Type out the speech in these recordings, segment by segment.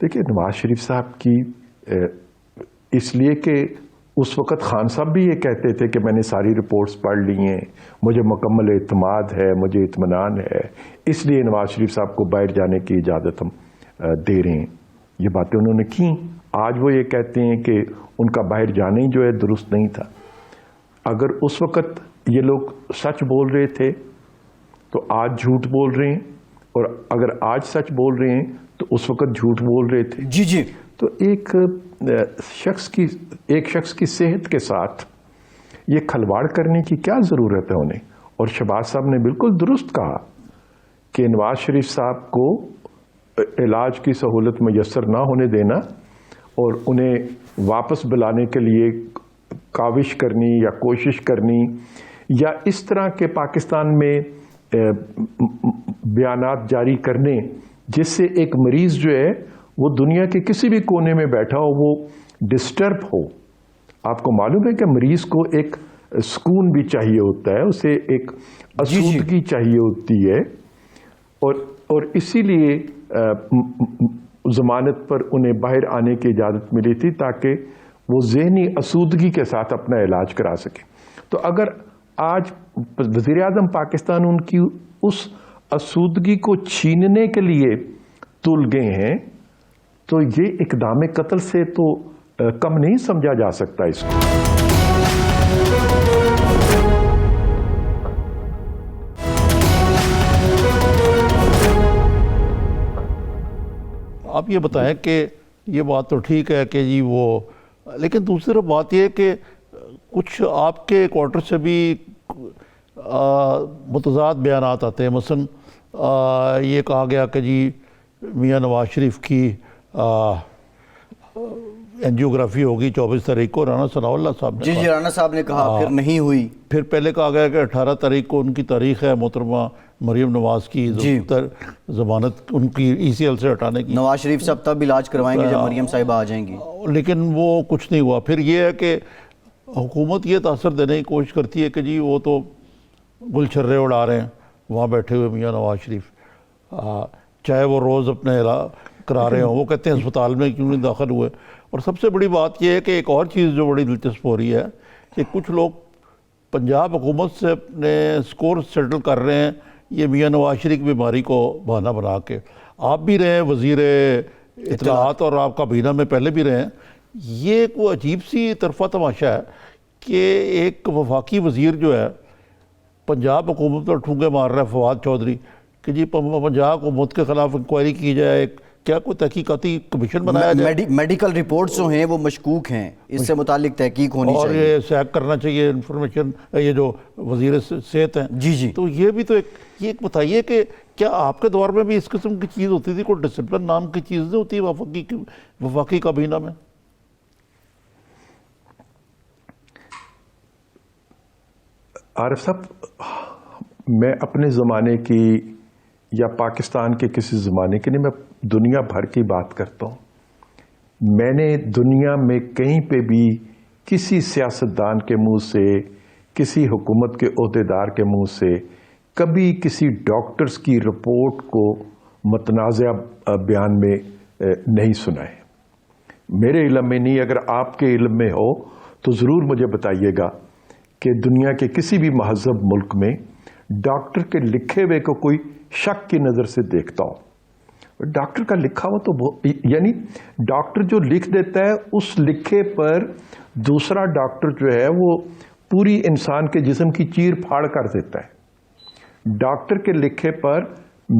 دیکھیے نواز شریف صاحب کی اس لیے کہ اس وقت خان صاحب بھی یہ کہتے تھے کہ میں نے ساری رپورٹس پڑھ لی ہیں، مجھے مکمل اعتماد ہے، مجھے اطمینان ہے، اس لیے نواز شریف صاحب کو باہر جانے کی اجازت ہم دے رہے ہیں. یہ باتیں انہوں نے کی. آج وہ یہ کہتے ہیں کہ ان کا باہر جانا ہی جو ہے درست نہیں تھا. اگر اس وقت یہ لوگ سچ بول رہے تھے تو آج جھوٹ بول رہے ہیں، اور اگر آج سچ بول رہے ہیں تو اس وقت جھوٹ بول رہے تھے. جی جی. تو ایک شخص کی صحت کے ساتھ یہ کھلواڑ کرنے کی کیا ضرورت ہے انہیں؟ اور شہباز صاحب نے بالکل درست کہا کہ نواز شریف صاحب کو علاج کی سہولت میسر نہ ہونے دینا اور انہیں واپس بلانے کے لیے کاوش کرنی یا کوشش کرنی، یا اس طرح کے پاکستان میں بیانات جاری کرنے جس سے ایک مریض جو ہے وہ دنیا کے کسی بھی کونے میں بیٹھا ہو وہ ڈسٹرب ہو. آپ کو معلوم ہے کہ مریض کو ایک سکون بھی چاہیے ہوتا ہے، اسے ایک آسودگی چاہیے ہوتی ہے، اور اسی لیے ضمانت پر انہیں باہر آنے کی اجازت ملی تھی تاکہ وہ ذہنی آسودگی کے ساتھ اپنا علاج کرا سکے. تو اگر آج وزیر اعظم پاکستان ان کی اس آسودگی کو چھیننے کے لیے تل گئے ہیں تو یہ اقدام قتل سے تو کم نہیں سمجھا جا سکتا اس کو. آپ یہ بتائیں کہ یہ بات تو ٹھیک ہے کہ جی وہ، لیکن دوسری بات یہ کہ کچھ آپ کے کوارٹر سے بھی متضاد بیانات آتے ہیں. مثلا یہ کہا گیا کہ جی میاں نواز شریف کی اینجیوگرافی ہوگی 24 تاریخ کو، رانا ثناء اللہ صاحب نے. جی رانا صاحب نے کہا، پھر نہیں ہوئی. پھر پہلے کہا گیا کہ 18 تاریخ کو ان کی تاریخ ہے محترمہ مریم نواز کی ضمانت ان کی ECL سے ہٹانے کی. نواز شریف صاحب تب علاج کروائیں گے جب مریم صاحبہ آ جائیں گی. لیکن وہ کچھ نہیں ہوا. پھر یہ ہے کہ حکومت یہ تاثر دینے کی کوشش کرتی ہے کہ جی وہ تو گل چھرے اڑا رہے ہیں وہاں بیٹھے ہوئے میاں نواز شریف، چاہے وہ روز اپنے کرا رہے ہوں. وہ کہتے ہیں اسپتال میں کیوں نہیں داخل ہوئے. اور سب سے بڑی بات یہ ہے کہ ایک اور چیز جو بڑی دلچسپ ہو رہی ہے کہ کچھ لوگ پنجاب حکومت سے اپنے سکور سیٹل کر رہے ہیں یہ میاں نواز شریف کی بیماری کو بہانہ بنا کے. آپ بھی رہے ہیں وزیر اطلاعات اور آپ کابینہ میں پہلے بھی رہے ہیں. یہ ایک وہ عجیب سی طرفہ تماشا ہے کہ ایک وفاقی وزیر جو ہے پنجاب حکومت پر ٹھونگے مار رہا ہے، فواد چودھری، کہ جی پنجاب حکومت کے خلاف انکوائری کی جائے، کیا کوئی تحقیقاتی کمیشن بنایا جائے. میڈیکل رپورٹس جو ہیں وہ مشکوک ہیں، اس سے متعلق تحقیق ہونی چاہیے، اور یہ سیک کرنا چاہیے انفارمیشن یہ جو وزیر صحت ہیں. جی جی. تو یہ بھی تو ایک بتائیے کہ کیا آپ کے دور میں بھی اس قسم کی چیز ہوتی تھی؟ کوئی ڈسپلن نام کی چیز نہیں ہوتی وفاقی کابینہ میں؟ عارف صاحب، میں اپنے زمانے کی یا پاکستان کے کسی زمانے کی نہیں، میں دنیا بھر کی بات کرتا ہوں. میں نے دنیا میں کہیں پہ بھی کسی سیاستدان کے منہ سے، کسی حکومت کے عہدیدار کے منہ سے کبھی کسی ڈاکٹرز کی رپورٹ کو متنازع بیان میں نہیں سنا ہے. میرے علم میں نہیں، اگر آپ کے علم میں ہو تو ضرور مجھے بتائیے گا کہ دنیا کے کسی بھی مہذب ملک میں ڈاکٹر کے لکھے ہوئے کو کوئی شک کی نظر سے دیکھتا ہو. ڈاکٹر کا لکھا ہوا تو یعنی ڈاکٹر جو لکھ دیتا ہے اس لکھے پر دوسرا ڈاکٹر جو ہے وہ پوری انسان کے جسم کی چیر پھاڑ کر دیتا ہے. ڈاکٹر کے لکھے پر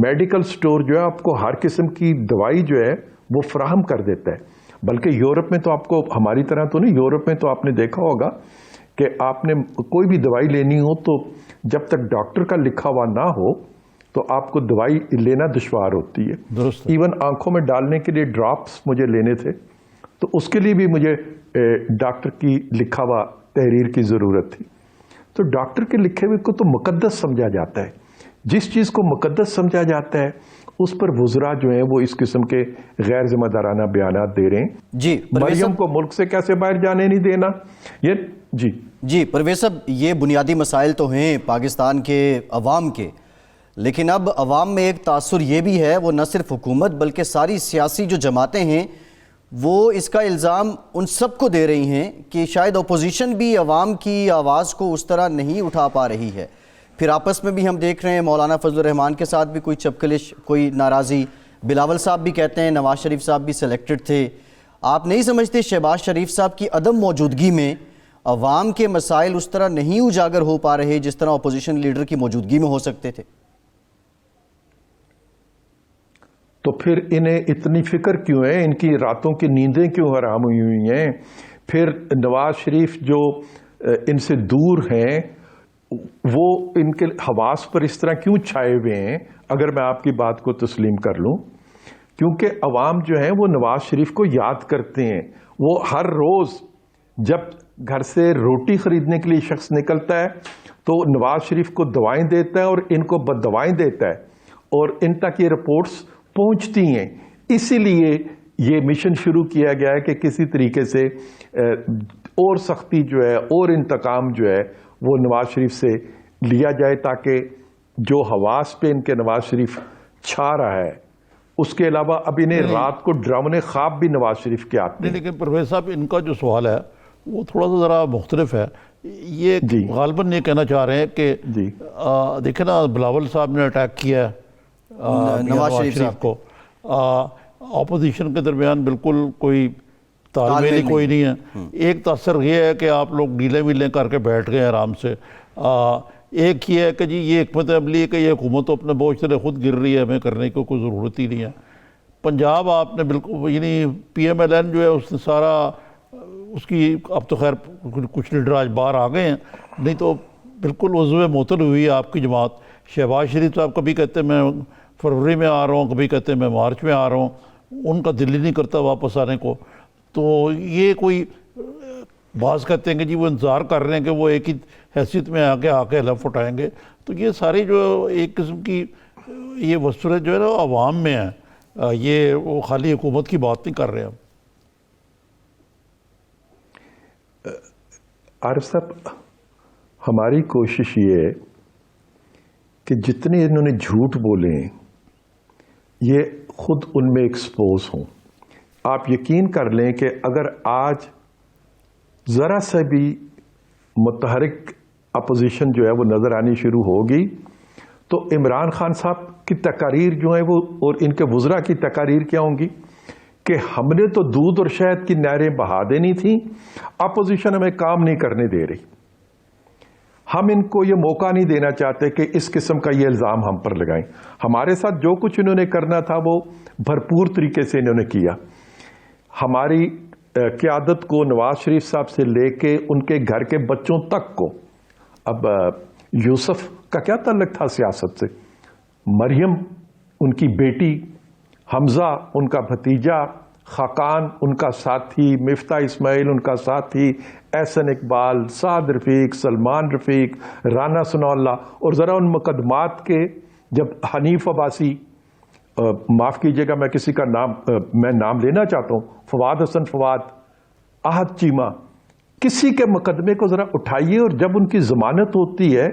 میڈیکل سٹور جو ہے آپ کو ہر قسم کی دوائی جو ہے وہ فراہم کر دیتا ہے. بلکہ یورپ میں تو آپ کو ہماری طرح تو نہیں، یورپ میں تو آپ نے دیکھا ہوگا کہ آپ نے کوئی بھی دوائی لینی ہو تو جب تک ڈاکٹر کا لکھا ہوا نہ ہو تو آپ کو دوائی لینا دشوار ہوتی ہے. ایون آنکھوں میں ڈالنے کے لیے ڈراپس مجھے لینے تھے تو اس کے لیے بھی مجھے ڈاکٹر کی لکھا ہوا تحریر کی ضرورت تھی. تو ڈاکٹر کے لکھے ہوئے کو تو مقدس سمجھا جاتا ہے. جس چیز کو مقدس سمجھا جاتا ہے اس پر وزراء جو ہیں وہ اس قسم کے غیر ذمہ دارانہ بیانات دے رہے ہیں. جی مریم کو ملک سے کیسے باہر جانے نہیں دینا. یہ جی پرویز صاحب، یہ بنیادی مسائل تو ہیں پاکستان کے عوام کے، لیکن اب عوام میں ایک تاثر یہ بھی ہے، وہ نہ صرف حکومت بلکہ ساری سیاسی جو جماعتیں ہیں وہ اس کا الزام ان سب کو دے رہی ہیں کہ شاید اپوزیشن بھی عوام کی آواز کو اس طرح نہیں اٹھا پا رہی ہے۔ پھر آپس میں بھی ہم دیکھ رہے ہیں مولانا فضل الرحمان کے ساتھ بھی کوئی چپکلش، کوئی ناراضی، بلاول صاحب بھی کہتے ہیں نواز شریف صاحب بھی سلیکٹڈ تھے۔ آپ نہیں سمجھتے شہباز شریف صاحب کی عدم موجودگی میں عوام کے مسائل اس طرح نہیں اجاگر ہو پا رہے جس طرح اپوزیشن لیڈر کی موجودگی میں ہو سکتے تھے؟ تو پھر انہیں اتنی فکر کیوں ہے؟ ان کی راتوں کی نیندیں کیوں حرام ہوئی ہوئی ہیں؟ پھر نواز شریف جو ان سے دور ہیں وہ ان کے حواس پر اس طرح کیوں چھائے ہوئے ہیں؟ اگر میں آپ کی بات کو تسلیم کر لوں، کیونکہ عوام جو ہیں وہ نواز شریف کو یاد کرتے ہیں۔ وہ ہر روز جب گھر سے روٹی خریدنے کے لیے شخص نکلتا ہے تو نواز شریف کو دوائیں دیتا ہے اور ان کو بد دوائیں دیتا ہے، اور ان تک یہ رپورٹس پہنچتی ہیں۔ اسی لیے یہ مشن شروع کیا گیا ہے کہ کسی طریقے سے اور سختی جو ہے اور انتقام جو ہے وہ نواز شریف سے لیا جائے، تاکہ جو حواس پہ ان کے نواز شریف چھا رہا ہے، اس کے علاوہ اب انہیں رات کو ڈراؤنے خواب بھی نواز شریف کے آتے ہیں۔ لیکن پرویز صاحب، ان کا جو سوال ہے وہ تھوڑا سا ذرا مختلف ہے۔ یہ غالباً یہ کہنا چاہ رہے ہیں کہ دیکھیں نا، بلاول صاحب نے اٹیک کیا ہے نواز شریف کو، اپوزیشن کے درمیان بالکل کوئی تال میل کوئی نہیں ہے۔ ایک تاثر یہ ہے کہ آپ لوگ ڈیلیں ویلیں کر کے بیٹھ گئے آرام سے۔ ایک یہ ہے کہ جی یہ حکمت عملی ہے کہ یہ حکومت اپنے بوجھ سے خود گر رہی ہے، ہمیں کرنے کی کوئی ضرورت ہی نہیں ہے۔ پنجاب آپ نے بالکل، یعنی پی ایم ایل این جو ہے اس نے سارا اس کی، اب تو خیر کچھ لیڈر آج باہر آ گئے ہیں، نہیں تو بالکل عضو معطل ہوئی ہے آپ کی جماعت۔ شہباز شریف صاحب کبھی کہتے ہیں میں فروری میں آ رہا ہوں، کبھی کہتے ہیں میں مارچ میں آ رہا ہوں، ان کا دل ہی نہیں کرتا واپس آنے کو۔ تو یہ کوئی بعض کہتے ہیں کہ جی وہ انتظار کر رہے ہیں کہ وہ ایک ہی حیثیت میں آ کے حلف اٹھائیں گے۔ تو یہ ساری جو ایک قسم کی یہ وسوسے جو ہے نا عوام میں ہے، یہ وہ خالی حکومت کی بات نہیں کر رہے ہم۔ عارف صاحب، ہماری کوشش یہ ہے کہ جتنے انہوں نے جھوٹ بولے ہیں یہ خود ان میں ایکسپوز ہوں۔ آپ یقین کر لیں کہ اگر آج ذرا سے بھی متحرک اپوزیشن جو ہے وہ نظر آنی شروع ہوگی تو عمران خان صاحب کی تقاریر جو ہیں وہ، اور ان کے وزراء کی تقاریر کیا ہوں گی کہ ہم نے تو دودھ اور شہد کی نہریں بہا دینی تھیں، اپوزیشن ہمیں کام نہیں کرنے دے رہی۔ ہم ان کو یہ موقع نہیں دینا چاہتے کہ اس قسم کا یہ الزام ہم پر لگائیں۔ ہمارے ساتھ جو کچھ انہوں نے کرنا تھا وہ بھرپور طریقے سے انہوں نے کیا۔ ہماری قیادت کو نواز شریف صاحب سے لے کے ان کے گھر کے بچوں تک کو، اب یوسف کا کیا تعلق تھا سیاست سے؟ مریم ان کی بیٹی، حمزہ ان کا بھتیجا، خاقان ان کا ساتھی، مفتاح اسماعیل ان کا ساتھی، احسن اقبال، سعد رفیق، سلمان رفیق، رانا ثناء اللہ، اور ذرا ان مقدمات کے جب حنیف عباسی، معاف کیجئے گا میں کسی کا نام لینا چاہتا ہوں، فواد حسن فواد، احد چیمہ، کسی کے مقدمے کو ذرا اٹھائیے، اور جب ان کی ضمانت ہوتی ہے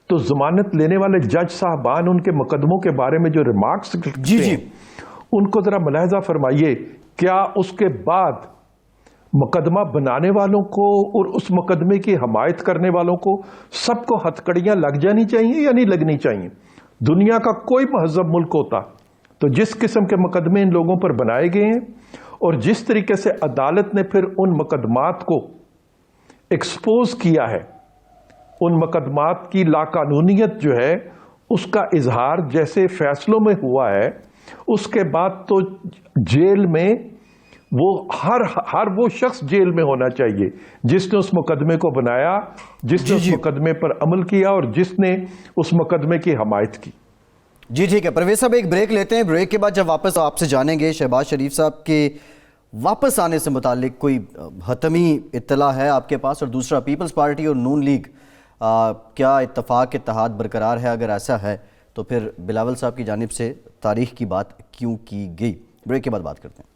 تو ضمانت لینے والے جج صاحبان ان کے مقدموں کے بارے میں جو ریمارکس کرتے ہیں ان کو ذرا ملاحظہ فرمائیے۔ کیا اس کے بعد مقدمہ بنانے والوں کو اور اس مقدمے کی حمایت کرنے والوں کو سب کو ہتھکڑیاں لگ جانی چاہیے یا نہیں لگنی چاہیے؟ دنیا کا کوئی مہذب ملک ہوتا تو جس قسم کے مقدمے ان لوگوں پر بنائے گئے ہیں اور جس طریقے سے عدالت نے پھر ان مقدمات کو ایکسپوز کیا ہے، ان مقدمات کی لاقانونیت جو ہے اس کا اظہار جیسے فیصلوں میں ہوا ہے، اس کے بعد تو جیل میں وہ ہر وہ شخص جیل میں ہونا چاہیے جس نے اس مقدمے کو بنایا، جس نے اس مقدمے پر عمل کیا اور جس نے اس مقدمے کی حمایت کی۔ جی ٹھیک ہے پرویز صاحب، ایک بریک لیتے ہیں۔ بریک کے بعد جب واپس آپ سے جانیں گے شہباز شریف صاحب کے واپس آنے سے متعلق کوئی حتمی اطلاع ہے آپ کے پاس، اور دوسرا پیپلز پارٹی اور نون لیگ کیا اتفاق اتحاد برقرار ہے؟ اگر ایسا ہے تو پھر بلاول صاحب کی جانب سے تاریخ کی بات کیوں کی گئی؟ بریک کے بعد بات کرتے ہیں۔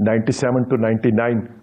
97 to 99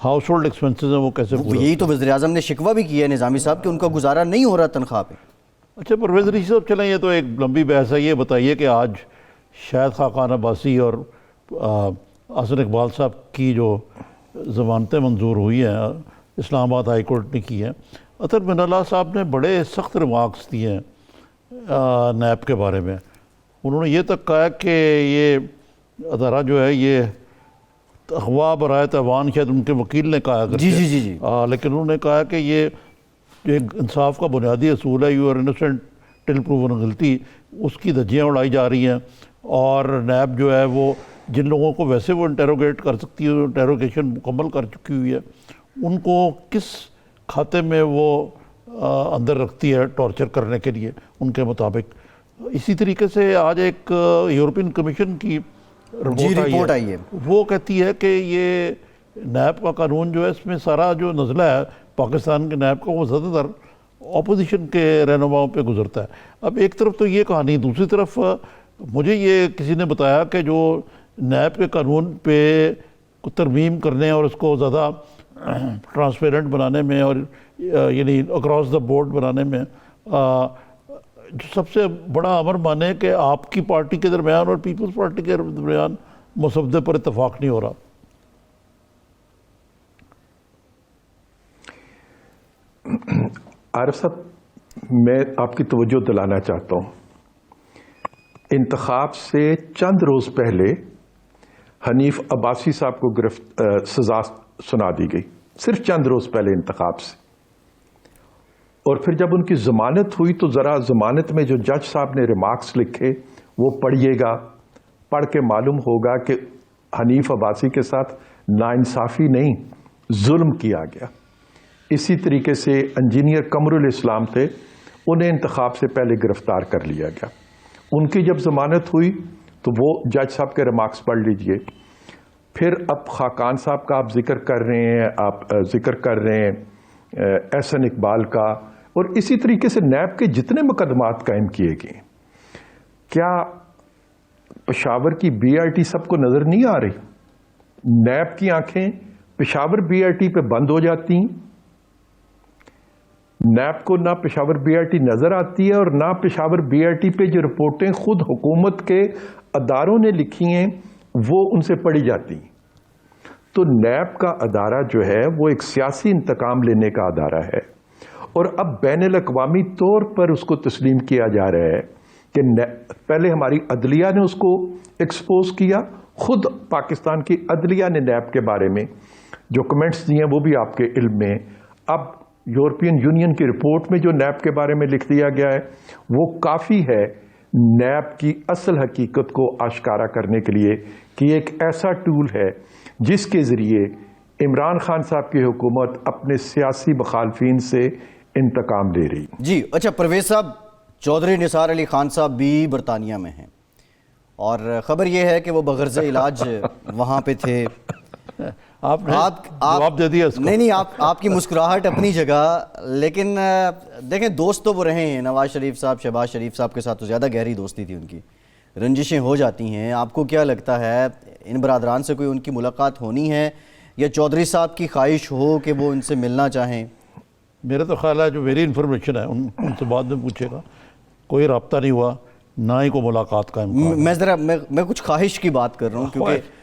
ہاؤس ہولڈ ایکسپینسز ہیں وہ کیسے پورے؟ یہی تو وزیر اعظم نے شکوہ بھی کیا ہے نظامی صاحب کہ ان کا گزارا نہیں ہو رہا تنخواہ پہ. اچھا پرویز رشید صاحب چلیں یہ تو ایک لمبی بحث ہے. یہ بتائیے کہ آج شاہد خاقان عباسی اور احسن اقبال صاحب کی جو ضمانتیں منظور ہوئی ہیں اسلام آباد ہائی کورٹ نے کی ہیں، اطہر بن اللہ صاحب نے بڑے سخت ریمارکس دیے ہیں نیب کے بارے میں. انہوں نے یہ تک کہا کہ یہ ادارہ جو ہے یہ اغوا برائے تاوان، شاید ان کے وکیل نے کہا جی جی جی جی لیکن انہوں نے کہا کہ یہ ایک انصاف کا بنیادی اصول ہے، you are innocent till proven غلطی، اس کی دھجیاں اڑائی جا رہی ہیں. اور نیب جو ہے وہ جن لوگوں کو ویسے وہ انٹیروگیٹ کر سکتی ہے، انٹیروگیشن مکمل کر چکی ہوئی ہے، ان کو کس کھاتے میں وہ اندر رکھتی ہے ٹارچر کرنے کے لیے ان کے مطابق. اسی طریقے سے آج ایک یورپین کمیشن کی رپورٹ آئی ہے، وہ کہتی ہے کہ یہ نیب کا قانون جو ہے اس میں سارا جو نزلہ ہے پاکستان کے نیب کا وہ زیادہ تر اپوزیشن کے رہنماؤں پہ گزرتا ہے. اب ایک طرف تو یہ کہانی، دوسری طرف مجھے یہ کسی نے بتایا کہ جو نیب کے قانون پہ ترمیم کرنے اور اس کو زیادہ ٹرانسپیرنٹ بنانے میں اور یعنی اکراس دا بورڈ بنانے میں جو سب سے بڑا امر مانے کہ آپ کی پارٹی کے درمیان اور پیپلز پارٹی کے درمیان مسودے پر اتفاق نہیں ہو رہا. عارف صاحب، میں آپ کی توجہ دلانا چاہتا ہوں، انتخاب سے چند روز پہلے حنیف عباسی صاحب کو سزا سنا دی گئی، صرف چند روز پہلے انتخاب سے. اور پھر جب ان کی ضمانت ہوئی تو ذرا ضمانت میں جو جج صاحب نے ریمارکس لکھے وہ پڑھیے گا، پڑھ کے معلوم ہوگا کہ حنیف عباسی کے ساتھ ناانصافی نہیں، ظلم کیا گیا. اسی طریقے سے انجینئر قمر الاسلام تھے، انہیں انتخاب سے پہلے گرفتار کر لیا گیا. ان کی جب ضمانت ہوئی تو وہ جج صاحب کے ریمارکس پڑھ لیجئے. پھر اب خاقان صاحب کا آپ ذکر کر رہے ہیں احسن اقبال کا، اور اسی طریقے سے نیب کے جتنے مقدمات قائم کیے گئے، کیا پشاور کی بی آئی ٹی سب کو نظر نہیں آ رہی؟ نیب کی آنکھیں پشاور بی آئی ٹی پہ بند ہو جاتی ہیں. نیب کو نہ پشاور بی آئی ٹی نظر آتی ہے اور نہ پشاور بی آئی ٹی پہ جو رپورٹیں خود حکومت کے اداروں نے لکھی ہیں وہ ان سے پڑھی جاتی ہیں. تو نیب کا ادارہ جو ہے وہ ایک سیاسی انتقام لینے کا ادارہ ہے، اور اب بین الاقوامی طور پر اس کو تسلیم کیا جا رہا ہے کہ پہلے ہماری عدلیہ نے اس کو ایکسپوز کیا، خود پاکستان کی عدلیہ نے نیب کے بارے میں جو کمنٹس دیے ہیں وہ بھی آپ کے علم میں. اب یورپین یونین کی رپورٹ میں جو نیب کے بارے میں لکھ دیا گیا ہے وہ کافی ہے نیب کی اصل حقیقت کو آشکارا کرنے کے لیے کہ ایک ایسا ٹول ہے جس کے ذریعے عمران خان صاحب کی حکومت اپنے سیاسی مخالفین سے انتقام لے رہی. جی اچھا پرویز صاحب، چودھری نثار علی خان صاحب بھی برطانیہ میں ہیں اور خبر یہ ہے کہ وہ بغرض علاج وہاں پہ تھے. جواب دے دیا اس کو. نہیں آپ کی مسکراہٹ اپنی جگہ، لیکن دیکھیں دوست تو وہ رہے ہیں. نواز شریف صاحب، شہباز شریف صاحب کے ساتھ تو زیادہ گہری دوستی تھی ان کی، رنجشیں ہو جاتی ہیں. آپ کو کیا لگتا ہے ان برادران سے کوئی ان کی ملاقات ہونی ہے یا چودھری صاحب کی خواہش ہو کہ وہ ان سے ملنا چاہیں؟ میرا تو خیال ہے جو میری انفارمیشن ہے ان سے بعد میں پوچھے گا، کوئی رابطہ نہیں ہوا، نہ ہی کوئی ملاقات کا امکان. میں کچھ خواہش کی بات کر رہا ہوں کیونکہ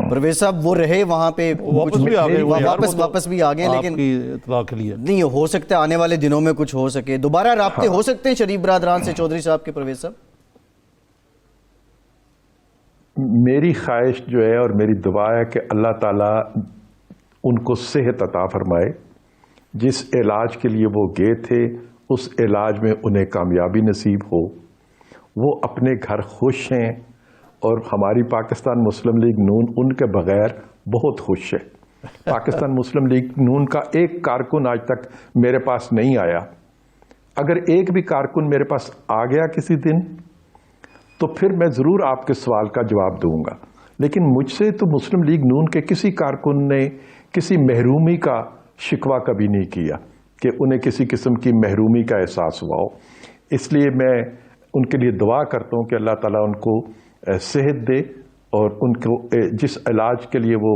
پرویز صاحب وہ رہے وہاں پہ، واپس بھی آ گئے لیکن اطلاع کے لیے نہیں ہو سکتا آنے والے دنوں میں کچھ ہو سکے، دوبارہ رابطے ہو سکتے ہیں شریف برادران سے چودھری صاحب کے. پرویز صاحب میری خواہش جو ہے اور میری دعا ہے کہ اللہ تعالیٰ ان کو صحت عطا فرمائے. جس علاج کے لیے وہ گئے تھے اس علاج میں انہیں کامیابی نصیب ہو، وہ اپنے گھر خوش ہیں، اور ہماری پاکستان مسلم لیگ نون ان کے بغیر بہت خوش ہے. پاکستان مسلم لیگ نون کا ایک کارکن آج تک میرے پاس نہیں آیا. اگر ایک بھی کارکن میرے پاس آ گیا کسی دن تو پھر میں ضرور آپ کے سوال کا جواب دوں گا، لیکن مجھ سے تو مسلم لیگ نون کے کسی کارکن نے کسی محرومی کا شکوہ کبھی نہیں کیا کہ انہیں کسی قسم کی محرومی کا احساس ہوا ہو. اس لیے میں ان کے لیے دعا کرتا ہوں کہ اللہ تعالیٰ ان کو صحت دے اور ان کو جس علاج کے لیے وہ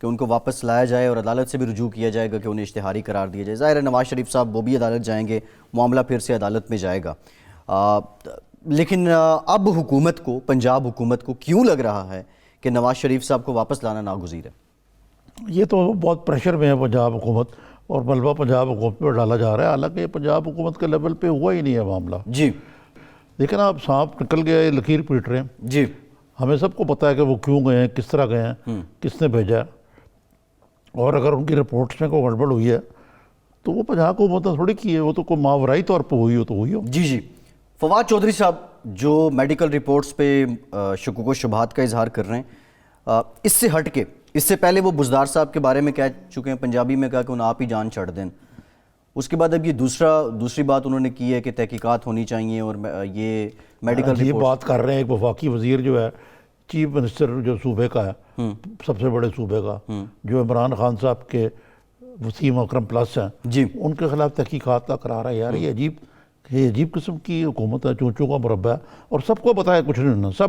کہ ان کو واپس لایا جائے اور عدالت سے بھی رجوع کیا جائے گا کہ انہیں اشتہاری قرار دیا جائے. ظاہر ہے نواز شریف صاحب وہ بھی عدالت جائیں گے, معاملہ پھر سے عدالت میں جائے گا. لیکن اب حکومت کو, پنجاب حکومت کو کیوں لگ رہا ہے کہ نواز شریف صاحب کو واپس لانا ناگزیر ہے؟ یہ تو بہت پریشر میں ہے پنجاب حکومت, اور ملبہ پنجاب حکومت پہ ڈالا جا رہا ہے, حالانکہ یہ پنجاب حکومت کے لیول پہ ہوا ہی نہیں ہے معاملہ. جی لیکن آپ سانپ نکل گیا, یہ لکیر پیٹ رہے ہیں. جی ہمیں سب کو پتہ ہے کہ وہ کیوں گئے ہیں, کس طرح گئے ہیں, کس نے بھیجا ہے, اور اگر ان کی رپورٹس میں کوئی گڑبڑ ہوئی ہے تو وہ پنجاب حکومت نے تھوڑی کی ہے, وہ تو کوئی ماورائی طور پہ ہوئی ہو تو ہوئی ہو. جی جی. فواد چودھری صاحب جو میڈیکل رپورٹس پہ شکوک و شبہات کا اظہار کر رہے ہیں, اس سے ہٹ کے اس سے پہلے وہ بزدار صاحب کے بارے میں کہہ چکے ہیں, پنجابی میں کہا کہ انہیں آپ ہی جان چھڑ دیں. اس کے بعد اب یہ دوسری بات انہوں نے کی ہے کہ تحقیقات ہونی چاہیے, اور یہ میڈیکل یہ رپورٹ بات کر رہے ہیں ایک وفاقی وزیر جو ہے, چیف منسٹر جو صوبے کا ہے, سب سے بڑے صوبے کا, جو عمران خان صاحب کے وسیم اکرم پلس ہیں, جی ان کے خلاف تحقیقات کا قرار ہے. یار یہ عجیب قسم کی حکومت ہے, چونچوں کا مربع ہے, اور سب کو پتہ ہے کچھ نہیں ہونا, سب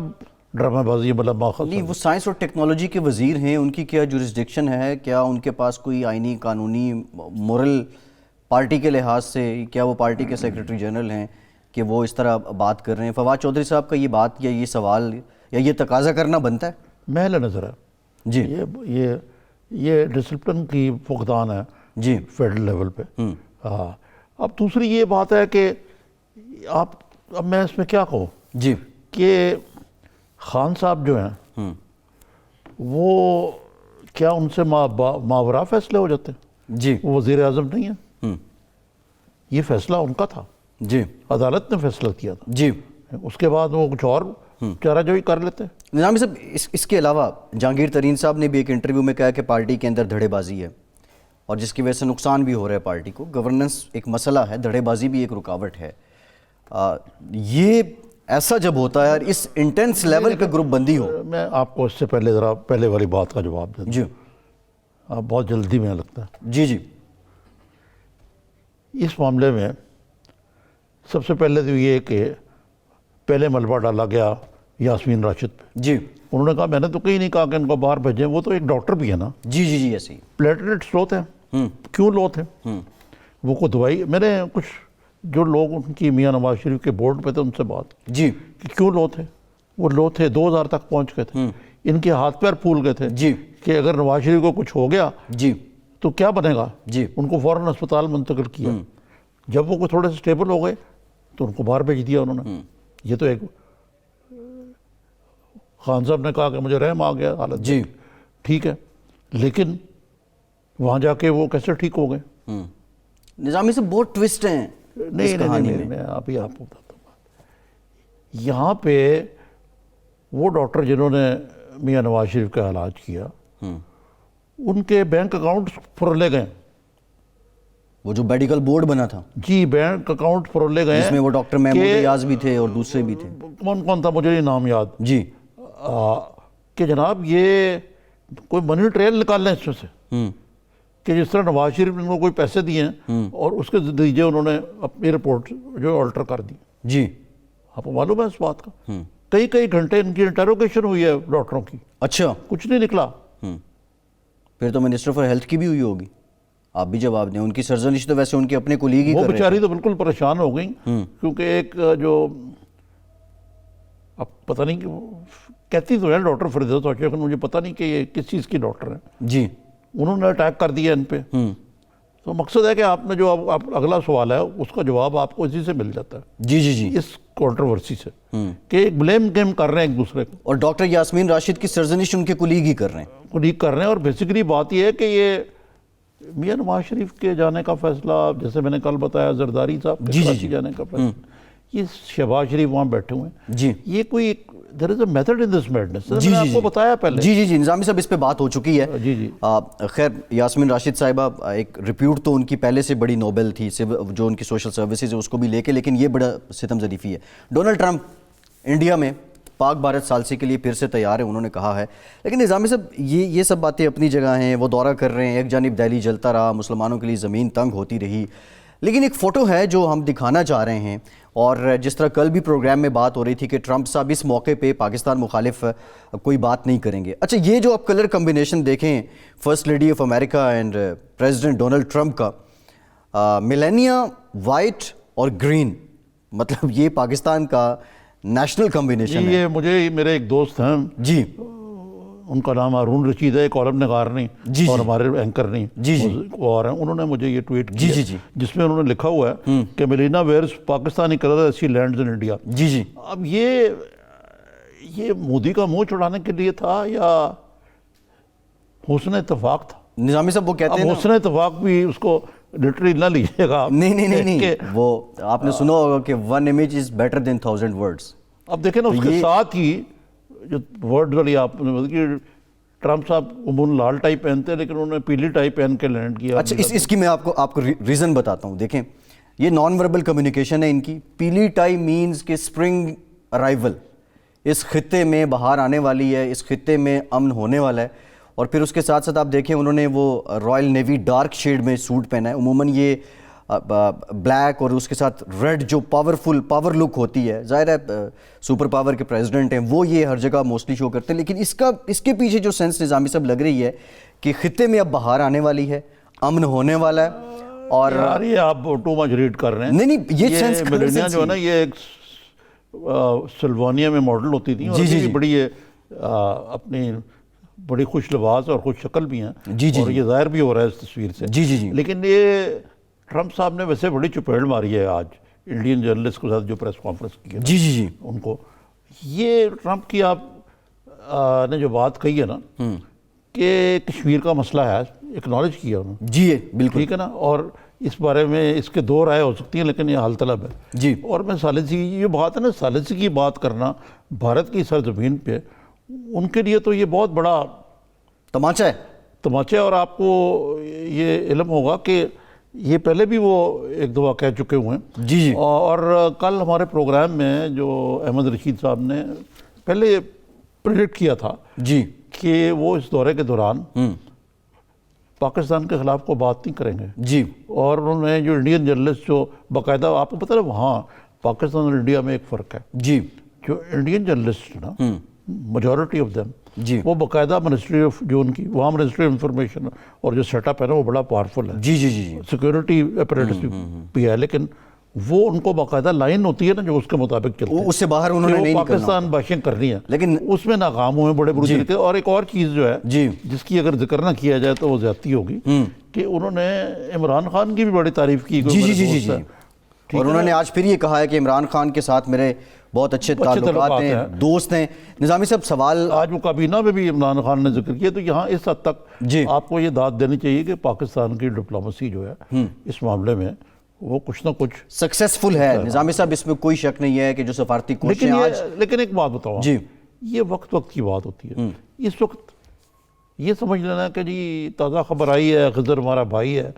ڈرامہ بازی مطلب ماخذ. نہیں, وہ سائنس اور ٹیکنالوجی کے وزیر ہیں, ان کی کیا جورسڈکشن ہے؟ کیا ان کے پاس کوئی آئینی, قانونی, مورل, پارٹی کے لحاظ سے کیا وہ پارٹی کے سیکریٹری جنرل ہیں کہ وہ اس طرح بات کر رہے ہیں؟ فواد چودھری صاحب کا یہ بات یا یہ سوال یا یہ تقاضا کرنا بنتا ہے؟ محل نظر ہے جی. یہ ڈسپلن کی فقدان ہے جی فیڈرل لیول پہ. ہاں, اب دوسری یہ بات ہے کہ اب میں اس میں کیا کہوں جی کہ خان صاحب جو ہیں وہ کیا ان سے ماورا فیصلے ہو جاتے ہیں؟ جی. وہ وزیر اعظم نہیں ہیں, یہ فیصلہ ان کا تھا, جی عدالت نے فیصلہ کیا تھا. جی. اس کے بعد وہ کچھ اور چارہ جوئی کر لیتے ہیں. نظامی صاحب اس کے علاوہ جہانگیر ترین صاحب نے بھی ایک انٹرویو میں کہا کہ پارٹی کے اندر دھڑے بازی ہے, اور جس کی وجہ سے نقصان بھی ہو رہا ہے پارٹی کو. گورننس ایک مسئلہ ہے, دھڑے بازی بھی ایک رکاوٹ ہے. یہ ایسا جب ہوتا ہے اور اس انٹینس لیول پہ گروپ بندی ہو. میں آپ کو اس سے پہلے والی بات کا جواب دے دوں. جی. آپ بہت جلدی میں لگتا ہے. جی جی. اس معاملے میں سب سے پہلے تو یہ کہ پہلے ملبہ ڈالا گیا یاسمین راشد پہ. جی. انہوں نے کہا میں نے تو کہیں نہیں کہا کہ ان کو باہر بھیجیں, وہ تو ایک ڈاکٹر بھی ہے نا. جی جی جی ایسے ہی. پلیٹلیٹس لو تھے. کیوں لو تھے؟ وہ کو دوائی, میں نے کچھ جو لوگ ان کی میاں نواز شریف کے بورڈ پہ تھے ان سے بات جی کہ کیوں لو تھے. وہ لو تھے 2000 تک پہنچ گئے تھے. ان کے ہاتھ پیر پھول گئے تھے جی کہ اگر نواز شریف کو کچھ ہو گیا جی تو کیا بنے گا. جی. ان کو فوراً اسپتال منتقل کیا. جب وہ کوئی تھوڑے سے سٹیبل ہو گئے تو ان کو باہر بھیج دیا انہوں نے. یہ تو ایک خان صاحب نے کہا کہ مجھے رحم آ گیا حالت. جی ٹھیک ہے, لیکن وہاں جا کے وہ کیسے ٹھیک ہو گئے؟ نظامی سے بہت ٹوسٹ ہیں نہیں, میں آپ کو بتاتا ہوں. یہاں پہ وہ ڈاکٹر جنہوں نے میاں نواز شریف کا علاج کیا, ان کے بینک اکاؤنٹس فرولے گئے. وہ جو میڈیکل بورڈ بنا تھا, جی, بینک اکاؤنٹ فرولے گئے, جس میں وہ ڈاکٹر محمود ایاز بھی تھے اور دوسرے بھی تھے. کون تھا مجھے نہیں نام یاد. جی. کہ جناب یہ کوئی منی ٹریل نکال لیں اس میں سے, کہ جس طرح نواز شریف نے ان کو کوئی پیسے دیے ہیں اور اس کے نتیجے انہوں نے اپنی رپورٹ جو آلٹر کر دی. جی. آپ کو معلوم ہے اس بات کا؟ کئی گھنٹے ان کی انٹروگیشن ہوئی ہے ڈاکٹروں کی. اچھا. کچھ نہیں نکلا. پھر تو منسٹر فار ہیلتھ کی بھی ہوئی ہوگی, آپ بھی جواب دیں. ان کی سرزنش تو ویسے ان کے اپنے کولیگ ہی کر رہے ہیں. وہ بیچاری تو بالکل پریشان ہو گئیں, کیونکہ ایک جو اب پتہ نہیں کہ کہتی تو ہے ڈاکٹر فردوس توشی, لیکن مجھے پتہ نہیں کہ یہ کس چیز کی ڈاکٹر ہیں. جی. انہوں نے اٹیک کر دیا ان پہ. تو مقصد ہے کہ آپ نے جو اگلا سوال ہے اس کا جواب آپ کو اسی سے مل جاتا ہے. جی جی جی. اس کنٹروورسی سے کہ ایک بلیم گیم کر رہے ہیں ایک دوسرے کو, اور ڈاکٹر یاسمین راشد کی سرزنش ان کے کولیگ ہی کر رہے ہیں. کولیگ کر رہے ہیں. اور بیسیکلی بات یہ ہے کہ یہ میاں نواز شریف کے جانے کا فیصلہ, جیسے میں نے کل بتایا زرداری صاحب کے کراچی جانے کا فیصلہ, یہ شہباز شریف وہاں بیٹھے ہوئے ہیں. جی. یہ کوئی there is a method in this madness. میں نے آپ کو بتایا پہلے. جی جی جی. نظامی صاحب اس پہ بات ہو چکی ہے. جی جی. خیر, یاسمین راشد صاحبہ ایک ریپیوٹ تو ان کی پہلے سے بڑی نوبل تھی, جو ان کی سوشل سروسز ہے اس کو بھی لے کے, لیکن یہ بڑا ستم ظریفی ہے. ڈونلڈ ٹرمپ انڈیا میں پاک بھارت ثالثی کے لیے پھر سے تیار ہے, انہوں نے کہا ہے. لیکن نظامی صاحب یہ سب باتیں اپنی جگہ ہیں. وہ دورہ کر رہے ہیں, ایک جانب دہلی جلتا رہا, مسلمانوں کے لیے زمین تنگ ہوتی رہی, لیکن ایک فوٹو ہے جو ہم دکھانا چاہ رہے ہیں، اور جس طرح کل بھی پروگرام میں بات ہو رہی تھی کہ ٹرمپ صاحب اس موقع پہ پاکستان مخالف کوئی بات نہیں کریں گے. اچھا یہ جو آپ کلر کمبینیشن دیکھیں first lady of America and president Donald Trump کا، میلینیا وائٹ اور گرین، مطلب یہ پاکستان کا نیشنل کمبینیشن ہے. یہ مجھے میرے ایک دوست ہیں جی، ان کا نام ہارون رشید ہے، کالم نگار نہیں اور ہمارے اینکر نہیں اور ہیں، انہوں نے مجھے یہ ٹویٹ کیا جس میں انہوں نے لکھا ہوا ہے کہ Melina wears Pakistani colour as she lands in India. جی. اب یہ مودی کا منہ چھڑانے کے لیے تھا یا حسن اتفاق تھا؟ نظامی صاحب وہ کہتے ہیں حسن اتفاق بھی اس کو لٹرلی نہ لیجیے گا. نہیں، وہ آپ نے سنا ہوگا کہ one image is better than 1000 words. اب دیکھیں نا اس کے ساتھ ہی جو ورڈ والی آپ نے کہ ٹرمپ صاحب عموماً لال ٹائی پہنتے ہیں لیکن انہوں نے پیلی ٹائی پہن کے لینڈ کیا. اچھا اس کی میں آپ کو ریزن بتاتا ہوں. دیکھیں یہ نان وربل کمیونیکیشن ہے ان کی. پیلی ٹائی مینز کہ اسپرنگ ارائیول، اس خطے میں بہار آنے والی ہے، اس خطے میں امن ہونے والا ہے. اور پھر اس کے ساتھ ساتھ آپ دیکھیں انہوں نے وہ رائل نیوی ڈارک شیڈ میں سوٹ پہنا ہے. عموماً یہ بلیک اور اس کے ساتھ ریڈ جو پاور لک ہوتی ہے، ظاہر ہے سپر پاور کے پریزیڈنٹ ہیں وہ یہ ہر جگہ موسٹلی شو کرتے ہیں، لیکن اس کے پیچھے جو سینس نظامی صاحب لگ رہی ہے کہ خطے میں اب بہار آنے والی ہے، امن ہونے والا ہے. اور یار یہ آپ ٹو مچ ریڈ کر رہے ہیں. نہیں یہ سینس میلینا جو ہے نا یہ ایک سلوانیا میں ماڈل ہوتی تھی اور بڑی اپنی بڑی خوش لباس اور خوش شکل بھی ہیں اور یہ ظاہر بھی ہو رہا ہے اس تصویر سے. لیکن یہ ٹرمپ صاحب نے ویسے بڑی چپیڑ ماری ہے آج انڈین جرنلسٹ کے ساتھ جو پریس کانفرنس کی ہے. جی ان کو یہ ٹرمپ کی آپ نے جو بات کہی ہے نا کہ کشمیر کا مسئلہ ہے، اکنالج کیا انہوں نے. جی بالکل ٹھیک ہے نا، اور اس بارے میں اس کے دو رائے ہو سکتی ہیں لیکن یہ حل طلب ہے. جی اور میں ثالثی یہ بات ہے نا، ثالثی کی بات کرنا بھارت کی سرزمین پہ ان کے لیے تو یہ بہت بڑا تماچا ہے. اور آپ کو یہ علم ہوگا کہ یہ پہلے بھی وہ ایک دفعہ کہہ چکے ہوئے ہیں. جی اور کل ہمارے پروگرام میں جو احمد رشید صاحب نے پہلے پریڈکٹ کیا تھا کہ وہ اس دورے کے دوران پاکستان کے خلاف کو بات نہیں کریں گے. اور انہوں نے جو انڈین جرنلسٹ جو باقاعدہ آپ کو پتہ ہے وہاں پاکستان اور انڈیا میں ایک فرق ہے. جو انڈین جرنلسٹ نا میجورٹی آف دیم وہ باقاعدہ منسٹری آف جو ان کی وہاں منسٹری آف انفارمیشن اور جو سیٹ اپ ہے نا وہ بڑا پاورفل ہے. سیکورٹی اپریٹس بھی ہے لیکن وہ ان کو باقاعدہ لائن ہوتی ہے نا جو اس کے مطابق چلتے ہیں، اس سے باہر انہوں نے نہیں نکلنا. پاکستان باشنگ کرنی ہے لیکن اس میں ناکام ہوئے بڑے بری طریقے. اور ایک اور چیز جو ہے جس کی اگر ذکر نہ کیا جائے تو وہ زیادتی ہوگی کہ انہوں نے عمران خان کی بھی بڑی تعریف کی. اور انہوں نے آج پھر یہ کہا ہے کہ عمران خان کے ساتھ میرے بہت اچھے تعلقات ہیں، دوست ہیں. نظامی صاحب سوال آج وہ کابینہ میں بھی عمران خان نے ذکر کیا، تو یہاں اس حد تک آپ کو یہ داد دینی چاہیے کہ پاکستان کی ڈپلومیسی جو ہے اس معاملے میں وہ کچھ نہ کچھ سکسیسفل ہے. نظامی صاحب اس میں کوئی شک نہیں ہے کہ جو سفارتی کوششیں آج لیکن ایک بات بتاؤں یہ وقت کی بات ہوتی ہے. اس وقت یہ سمجھ لینا کہ جی تازہ خبر آئی ہے خضر ہمارا بھائی ہے،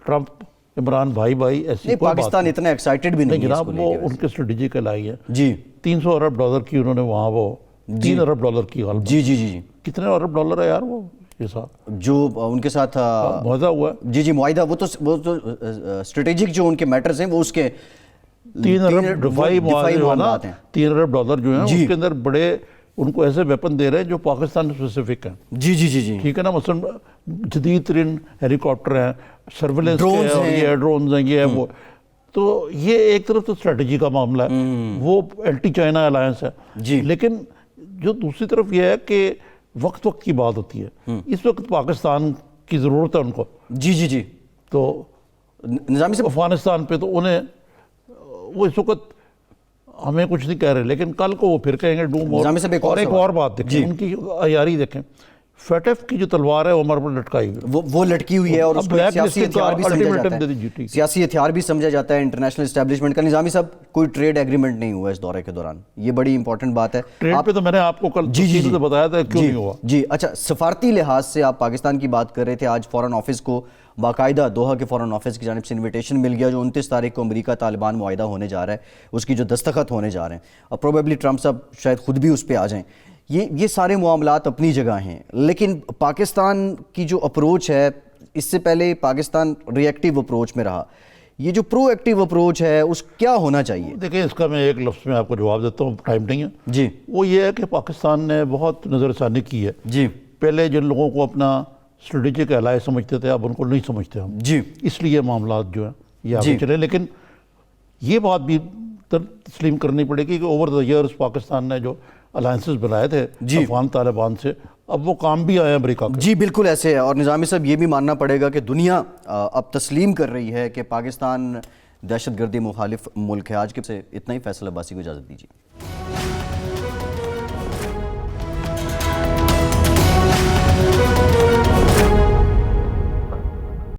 ٹرمپ عمران بھائی ایسی پاکستان اتنا ایکسائٹڈ بھی نہیں جناب. وہ ان کے اسٹریٹجیکل آئی ہے. $300 ارب کی انہوں نے وہاں وہ $3 ارب کی غالب. جی کتنے ارب ڈالر ہے یار وہ جو ان کے ساتھ معاہدہ ہوا ہے. جی معاہدہ وہ تو اسٹریٹجک جو ان کے میٹرز ہیں وہ اس کے 3 ارب دفاعی معاملات ہیں. $3 ارب جو ہیں اس کے اندر بڑے ان کو ایسے ویپن دے رہے ہیں جو پاکستان اسپیسیفک ہیں. جی ٹھیک ہے نا. مثلا جدید ترین ہیلی کاپٹر ہیں، سرویلنس کے ڈرونز ہیں، یہ ہے وہ. تو یہ ایک طرف تو اسٹریٹجی کا معاملہ ہے، وہ اینٹی چائنا الائنس ہے. لیکن جو دوسری طرف یہ ہے کہ وقت کی بات ہوتی ہے. اس وقت پاکستان کی ضرورت ہے ان کو. جی تو نظامی صاحب افغانستان پہ تو انہیں وہ اس وقت ہمیں کچھ نہیں کہہ رہے لیکن کل کو وہ پھر کہیں گے ڈو مور. اور ایک اور بات دیکھیں ان کی عیاری دیکھیں، فیٹف کی جو تلوار ہے عمر پر لٹکائی وہ لٹکی ہوئی ہے اور اس کو سیاسی ہتھیار بھی سمجھا جاتا ہے انٹرنیشنل اسٹیبلشمنٹ کا. نظامی صاحب کوئی ٹریڈ ایگریمنٹ نہیں ہوا اس دورے کے دوران، یہ بڑی امپورٹنٹ بات ہے. ٹریڈ پہ تو میں نے آپ کو کل سے بتایا تھا کیوں نہیں ہوا. اچھا سفارتی لحاظ سے آپ پاکستان کی بات کر رہے تھے. آج فورن آفس کو باقاعدہ دوحہ کے فورن آفس کی جانب سے انویٹیشن مل گیا جو 29 تاریخ کو امریکہ طالبان معاہدہ ہونے جا رہا ہے، اس کی جو دستخط ہونے جا رہے ہیں. اور پروبیبلی ٹرمپ صاحب شاید خود بھی اس پہ آ جائیں. یہ سارے معاملات اپنی جگہ ہیں لیکن پاکستان کی جو اپروچ ہے، اس سے پہلے پاکستان ری ایکٹیو اپروچ میں رہا یہ جو پرو ایکٹیو اپروچ ہے اس کیا ہونا چاہیے؟ دیکھیں اس کا میں ایک لفظ میں آپ کو جواب دیتا ہوں، ٹائم نہیں ہے جی، وہ یہ ہے کہ پاکستان نے بہت نظر ثانی کی ہے. جی پہلے جن لوگوں کو اپنا اسٹریٹجک الائے سمجھتے تھے اب ان کو نہیں سمجھتے ہم، جی اس لیے معاملات جو ہیں یہ آگے چلے. لیکن یہ بات بھی تسلیم کرنی پڑے گی کہ اوور دا ایئرز پاکستان نے جو الائنسز بنائے تھے افغان طالبان سے اب وہ کام بھی آئے امریکہ کے. جی بالکل ایسے ہے. اور نظامی صاحب یہ بھی ماننا پڑے گا کہ دنیا اب تسلیم کر رہی ہے کہ پاکستان دہشت گردی مخالف ملک ہے. آج کے سے اتنا ہی. فیصل عباسی کو اجازت دیجیے.